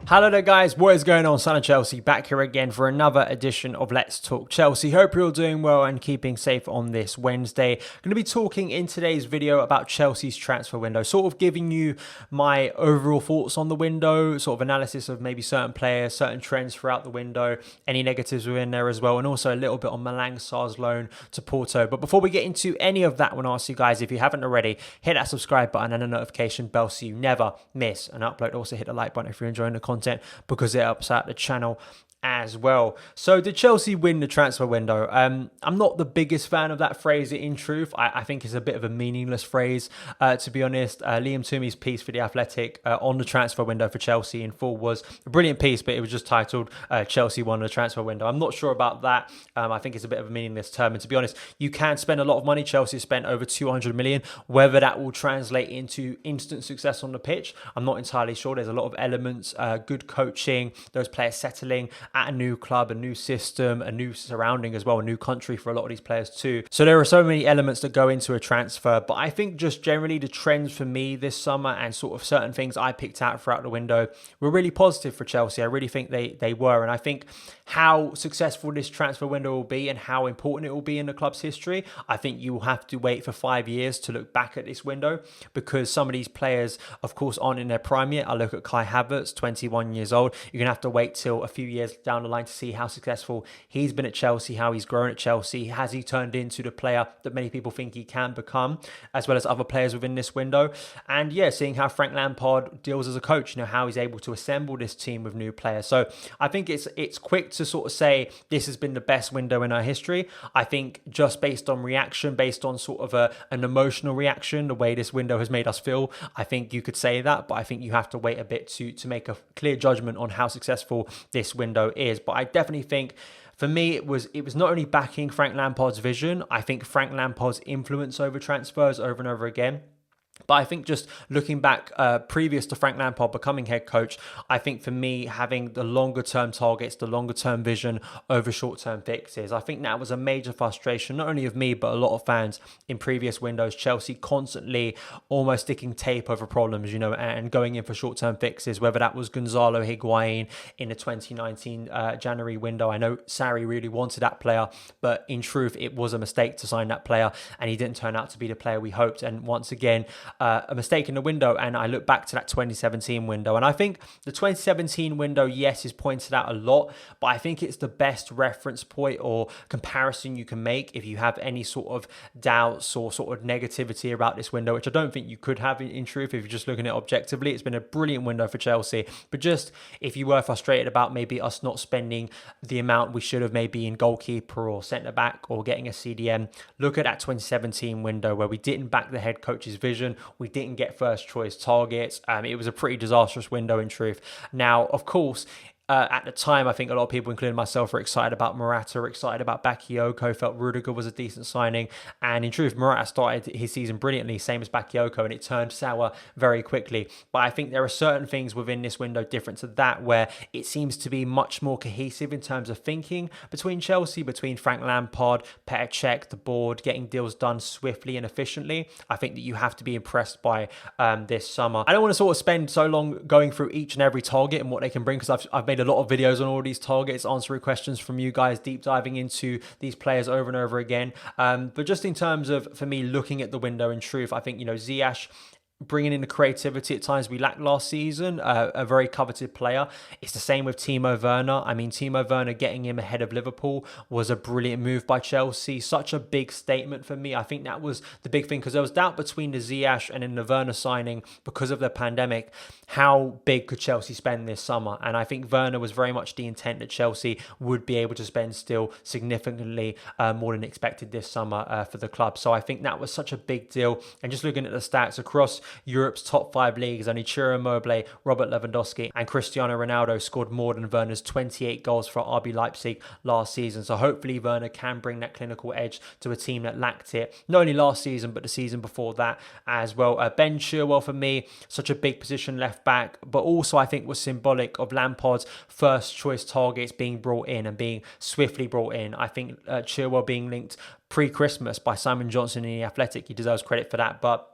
Hello there guys, what is going on? Son of Chelsea back here again for another edition of Let's Talk Chelsea. Hope you're all doing well and keeping safe on this Wednesday. I'm going to be talking in today's video about Chelsea's transfer window, sort of giving you my overall thoughts on the window, sort of analysis of maybe certain players, certain trends throughout the window, any negatives within there as well, and also a little bit on Malang Sarr's loan to Porto. But before we get into any of that, I want to ask you guys, if you haven't already, hit that subscribe button and a notification bell so you never miss an upload. Also hit the like button if you're enjoying the content, because it helps out the channel as well. So did Chelsea win the transfer window? I'm not the biggest fan of that phrase in truth. I think it's a bit of a meaningless phrase, to be honest. Liam Toomey's piece for The Athletic on the transfer window for Chelsea in full was a brilliant piece, but it was just titled Chelsea won the transfer window. I'm not sure about that. I think it's a bit of a meaningless term, and to be honest, you can spend a lot of money. Chelsea spent over 200 million. Whether that will translate into instant success on the pitch, I'm not entirely sure. There's a lot of elements, good coaching, those players settling at a new club, a new system, a new surrounding as well, a new country for a lot of these players too. So there are so many elements that go into a transfer, but I think just generally the trends for me this summer and sort of certain things I picked out throughout the window were really positive for Chelsea. I really think they were, and I think how successful this transfer window will be and how important it will be in the club's history, I think you will have to wait for 5 years to look back at this window, because some of these players, of course, aren't in their prime yet. I look at Kai Havertz, 21 years old. You're going to have to wait till a few years down the line to see how successful he's been at Chelsea, how he's grown at Chelsea. Has he turned into the player that many people think he can become, as well as other players within this window? And yeah, seeing how Frank Lampard deals as a coach, how he's able to assemble this team with new players. So I think it's quick to sort of say this has been the best window in our history. I think just based on reaction, based on sort of an emotional reaction, the way this window has made us feel, I think you could say that, but I think you have to wait a bit to make a clear judgment on how successful this window is. But I definitely think for me, it was not only backing Frank Lampard's vision, I think Frank Lampard's influence over transfers over and over again. But I think just looking back previous to Frank Lampard becoming head coach, I think for me, having the longer term targets, the longer term vision over short term fixes, I think that was a major frustration, not only of me, but a lot of fans in previous windows. Chelsea constantly almost sticking tape over problems, and going in for short term fixes, whether that was Gonzalo Higuain in the 2019 January window. I know Sarri really wanted that player, but in truth, it was a mistake to sign that player, and he didn't turn out to be the player we hoped. And once again, a mistake in the window. And I look back to that 2017 window, and I think the 2017 window, yes, is pointed out a lot, but I think it's the best reference point or comparison you can make if you have any sort of doubts or sort of negativity about this window, which I don't think you could have in truth if you're just looking at it objectively. It's been a brilliant window for Chelsea, but just if you were frustrated about maybe us not spending the amount we should have maybe in goalkeeper or centre back or getting a CDM, look at that 2017 window where we didn't back the head coach's vision. We didn't get first choice targets. It was a pretty disastrous window in truth. Now, of course, at the time, I think a lot of people, including myself, were excited about Morata, were excited about Bakayoko, felt Rudiger was a decent signing. And in truth, Morata started his season brilliantly, same as Bakayoko, and it turned sour very quickly. But I think there are certain things within this window different to that, where it seems to be much more cohesive in terms of thinking between Chelsea, between Frank Lampard, Petr Cech, the board, getting deals done swiftly and efficiently. I think that you have to be impressed by this summer. I don't want to sort of spend so long going through each and every target and what they can bring, because I've made a lot of videos on all these targets, answering questions from you guys, deep diving into these players over and over again. But just in terms of, for me, looking at the window in truth, I think, Ziyech bringing in the creativity at times we lacked last season, a very coveted player. It's the same with Timo Werner. I mean, Timo Werner getting him ahead of Liverpool was a brilliant move by Chelsea. Such a big statement for me. I think that was the big thing, because there was doubt between the Ziyech and in the Werner signing because of the pandemic. How big could Chelsea spend this summer? And I think Werner was very much the intent that Chelsea would be able to spend still significantly more than expected this summer for the club. So I think that was such a big deal. And just looking at the stats across Europe's top 5 leagues, only Ciro Immobile, Robert Lewandowski and Cristiano Ronaldo scored more than Werner's 28 goals for RB Leipzig last season. So hopefully Werner can bring that clinical edge to a team that lacked it, not only last season, but the season before that as well. Ben Chilwell, for me, such a big position left back, but also I think was symbolic of Lampard's first choice targets being brought in and being swiftly brought in. I think Chilwell being linked pre-Christmas by Simon Johnson in The Athletic, he deserves credit for that. But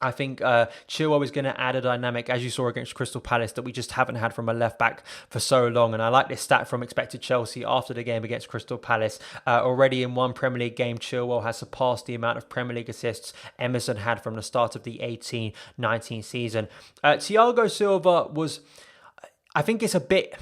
I think Chilwell is going to add a dynamic, as you saw against Crystal Palace, that we just haven't had from a left back for so long. And I like this stat from Expected Chelsea after the game against Crystal Palace. Already in one Premier League game, Chilwell has surpassed the amount of Premier League assists Emerson had from the start of the 18-19 season. Thiago Silva was... I think it's a bit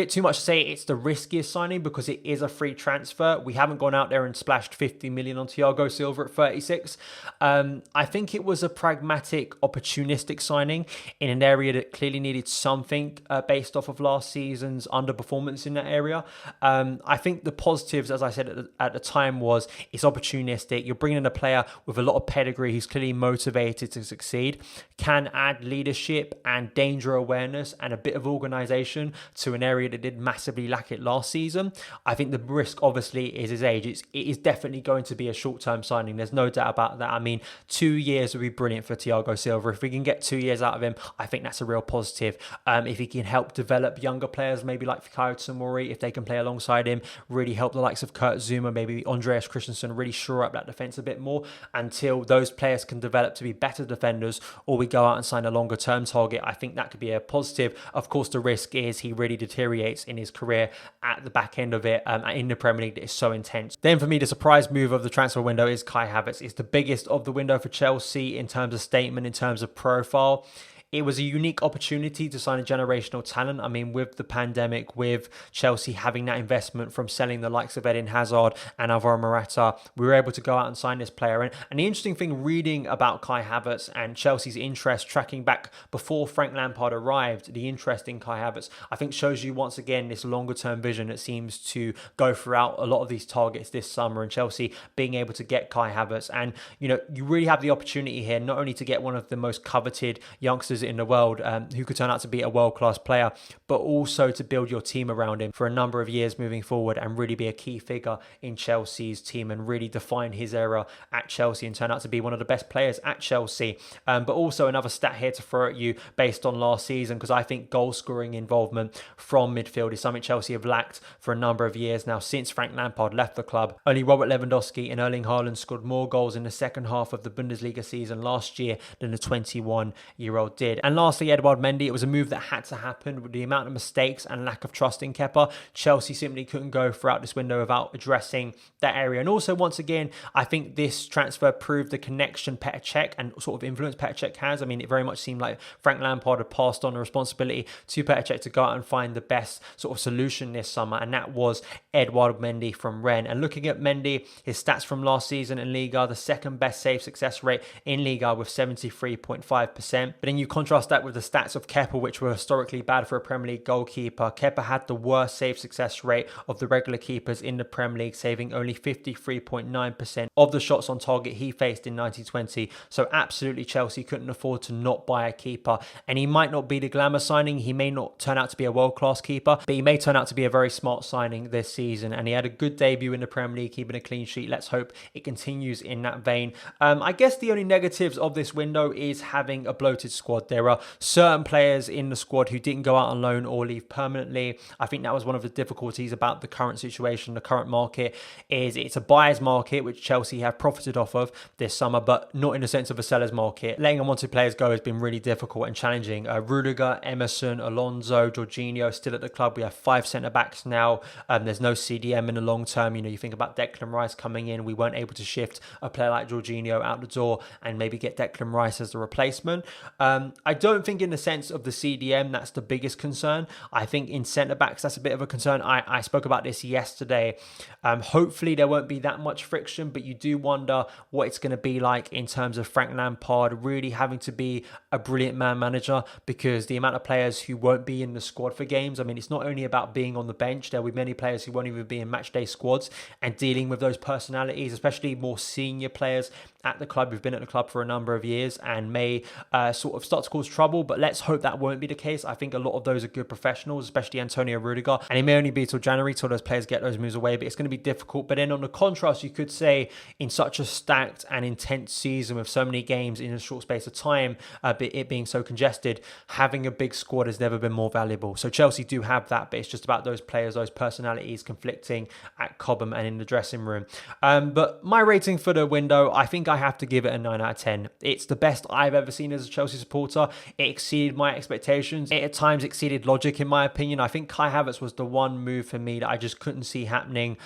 too much to say it's the riskiest signing because it is a free transfer. We haven't gone out there and splashed 50 million on Thiago Silva at 36. I think it was a pragmatic, opportunistic signing in an area that clearly needed something based off of last season's underperformance in that area. I think the positives, as I said at the time, was it's opportunistic. You're bringing in a player with a lot of pedigree who's clearly motivated to succeed, can add leadership and danger awareness and a bit of organisation to an area that did massively lack it last season. I think the risk obviously is his age. It is definitely going to be a short-term signing. There's no doubt about that. I mean, 2 years would be brilliant for Thiago Silva. If we can get 2 years out of him, I think that's a real positive. If he can help develop younger players, maybe like Fikayo Tomori, if they can play alongside him, really help the likes of Kurt Zouma, maybe Andreas Christensen, really shore up that defence a bit more until those players can develop to be better defenders, or we go out and sign a longer-term target. I think that could be a positive. Of course, the risk is he really deteriorates in his career at the back end of it in the Premier League that is so intense. Then for me, the surprise move of the transfer window is Kai Havertz. It's the biggest of the window for Chelsea in terms of statement, in terms of profile. It was a unique opportunity to sign a generational talent. I mean, with the pandemic, with Chelsea having that investment from selling the likes of Eden Hazard and Alvaro Morata, we were able to go out and sign this player. And the interesting thing reading about Kai Havertz and Chelsea's interest tracking back before Frank Lampard arrived, the interest in Kai Havertz, I think shows you once again this longer term vision that seems to go throughout a lot of these targets this summer, and Chelsea being able to get Kai Havertz. And, you know, you really have the opportunity here not only to get one of the most coveted youngsters in the world who could turn out to be a world-class player, but also to build your team around him for a number of years moving forward and really be a key figure in Chelsea's team and really define his era at Chelsea and turn out to be one of the best players at Chelsea. But also another stat here to throw at you based on last season, because I think goal-scoring involvement from midfield is something Chelsea have lacked for a number of years now since Frank Lampard left the club. Only Robert Lewandowski and Erling Haaland scored more goals in the second half of the Bundesliga season last year than the 21-year-old did. And lastly, Edouard Mendy. It was a move that had to happen with the amount of mistakes and lack of trust in Kepa. Chelsea simply couldn't go throughout this window without addressing that area. And also, once again, I think this transfer proved the connection Petr Cech and sort of influence Petr Cech has. I mean, it very much seemed like Frank Lampard had passed on the responsibility to Petr Cech to go out and find the best sort of solution this summer, and that was Edouard Mendy from Rennes. And looking at Mendy, his stats from last season in Liga, the second best save success rate in Liga with 73.5%. But then you contrast that with the stats of Kepa, which were historically bad for a Premier League goalkeeper. Kepa had the worst save success rate of the regular keepers in the Premier League, saving only 53.9% of the shots on target he faced in 1920. So absolutely Chelsea couldn't afford to not buy a keeper. And he might not be the glamour signing, he may not turn out to be a world-class keeper, but he may turn out to be a very smart signing this season. And he had a good debut in the Premier League, keeping a clean sheet. Let's hope it continues in that vein. I guess the only negatives of this window is having a bloated squad. There are certain players in the squad who didn't go out on loan or leave permanently. I think that was one of the difficulties about the current situation, the current market, is it's a buyer's market, which Chelsea have profited off of this summer, but not in the sense of a seller's market. Letting unwanted players go has been really difficult and challenging. Rudiger, Emerson, Alonso, Jorginho still at the club. We have 5 centre-backs now. There's no CDM in the long term. You know, you think about Declan Rice coming in. We weren't able to shift a player like Jorginho out the door and maybe get Declan Rice as the replacement. I don't think in the sense of the CDM that's the biggest concern. I think in centre-backs that's a bit of a concern. I spoke about this yesterday. Hopefully there won't be that much friction, but you do wonder what it's going to be like in terms of Frank Lampard really having to be a brilliant man manager, because the amount of players who won't be in the squad for games, I mean, it's not only about being on the bench. There will be many players who won't even be in match day squads, and dealing with those personalities, especially more senior players at the club who've been at the club for a number of years and may sort of start to cause trouble, but let's hope that won't be the case. I think a lot of those are good professionals, especially Antonio Rudiger, and it may only be till January till those players get those moves away, but it's going to be difficult. But then on the contrast, you could say in such a stacked and intense season with so many games in a short space of time, it being so congested, having a big squad has never been more valuable. So Chelsea do have that, but it's just about those players, those personalities conflicting at Cobham and in the dressing room. But my rating for the window, I think I have to give it a 9 out of 10. It's the best I've ever seen as a Chelsea supporter. It exceeded my expectations. It at times exceeded logic in my opinion. I think Kai Havertz was the one move for me that I just couldn't see happening,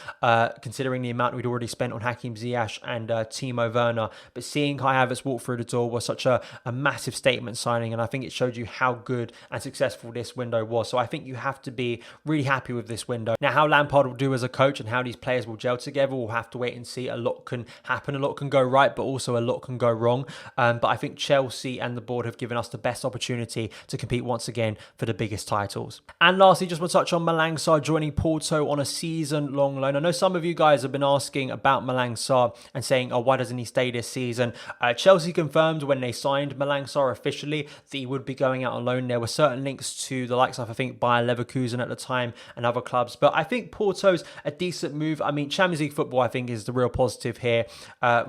considering the amount we'd already spent on Hakim Ziyech and Timo Werner. But seeing Kai Havertz walk through the door was such a massive statement signing, and I think it showed you how good and successful this window was. So I think you have to be really happy with this window. Now, how Lampard will do as a coach and how these players will gel together, we'll have to wait and see. A lot can happen, a lot can go right, but also a lot can go wrong. But I think Chelsea and the board have given us the best opportunity to compete once again for the biggest titles. And lastly, just want to touch on Malang Sarr joining Porto on a season-long loan. I know some of you guys have been asking about Malang Sarr and saying, oh, why doesn't he stay this season? Chelsea confirmed when they signed Malang Sarr officially that he would be going out on loan. There were certain links to the likes of, I think, Bayer Leverkusen at the time and other clubs. But I think Porto's a decent move. I mean, Champions League football, I think, is the real positive here,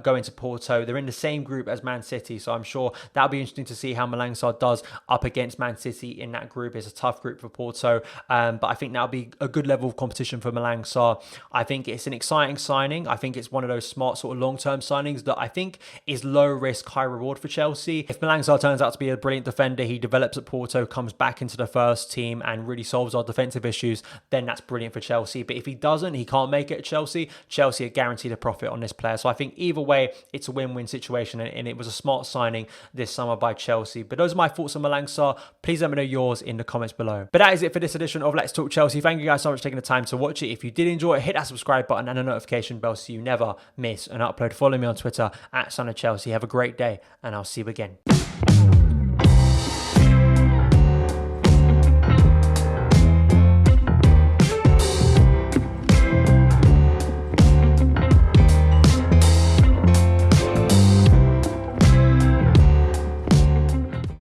going to Porto. They're in the same group as Man City, so I'm sure that'll be interesting to see how Malang Sarr does up against Man City in that group. It's a tough group for Porto, but I think that'll be a good level of competition for Malang Sarr. I think it's an exciting signing. I think it's one of those smart sort of long-term signings that I think is low risk, high reward for Chelsea. If Malang Sarr turns out to be a brilliant defender, he develops at Porto, comes back into the first team and really solves our defensive issues, then that's brilliant for Chelsea. But if he doesn't, he can't make it at Chelsea, Chelsea are guaranteed a profit on this player. So I think either way, it's a win-win situation, and it was a smart signing this summer by Chelsea. But those are my thoughts on Malang Sarr. Please let me know yours in the comments below. But that is it for this edition of Let's Talk Chelsea. Thank you guys so much for taking the time to watch it. If you did enjoy it, hit that subscribe button and a notification bell so you never miss an upload. Follow me on Twitter @SonofChelsea. Have a great day, and I'll see you again.